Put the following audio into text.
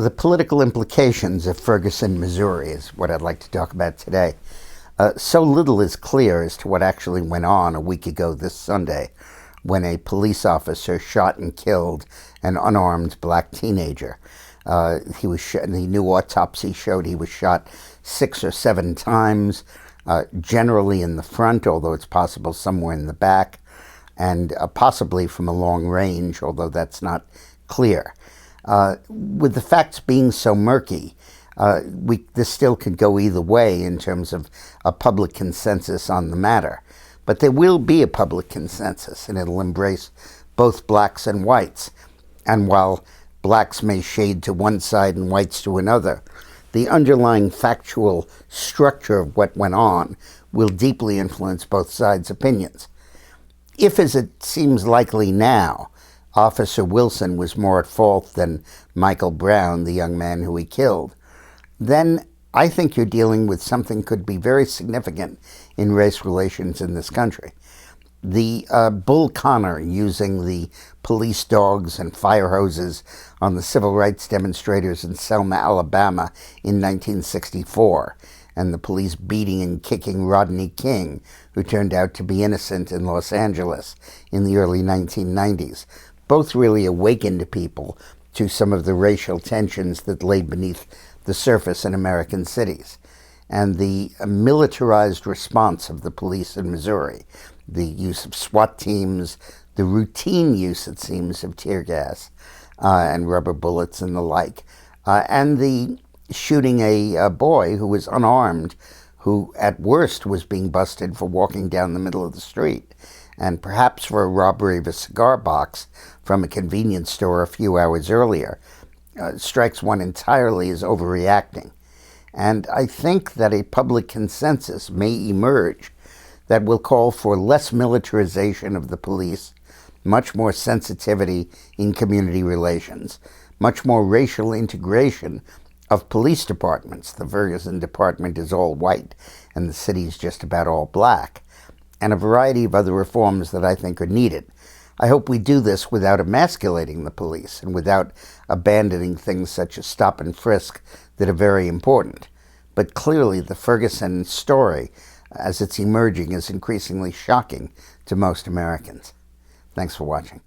the political implications of Ferguson, Missouri is what I'd like to talk about today. So little is clear as to what actually went on a week ago this Sunday when a police officer shot and killed an unarmed black teenager. The new autopsy showed he was shot 6 or 7 times, generally in the front, although it's possible somewhere in the back, and possibly from a long range, although that's not clear. With the facts being so murky, this still could go either way in terms of a public consensus on the matter. But there will be a public consensus, and it'll embrace both blacks and whites. And while blacks may shade to one side and whites to another, the underlying factual structure of what went on will deeply influence both sides' opinions. If, as it seems likely now, Officer Wilson was more at fault than Michael Brown, the young man who he killed, then I think you're dealing with something could be very significant in race relations in this country. The Bull Connor using the police dogs and fire hoses on the civil rights demonstrators in Selma, Alabama in 1964, and the police beating and kicking Rodney King, who turned out to be innocent in Los Angeles in the early 1990s, both really awakened people to some of the racial tensions that lay beneath the surface in American cities. And the militarized response of the police in Missouri, the use of SWAT teams, the routine use, it seems, of tear gas and rubber bullets and the like, and the shooting a boy who was unarmed, who at worst was being busted for walking down the middle of the street, and perhaps for a robbery of a cigar box from a convenience store a few hours earlier, strikes one entirely as overreacting. And I think that a public consensus may emerge that will call for less militarization of the police, much more sensitivity in community relations, much more racial integration of police departments. The Ferguson department is all white, and the city is just about all black, and a variety of other reforms that I think are needed. I hope we do this without emasculating the police and without abandoning things such as stop and frisk that are very important. But clearly the Ferguson story, as it's emerging, is increasingly shocking to most Americans. Thanks for watching.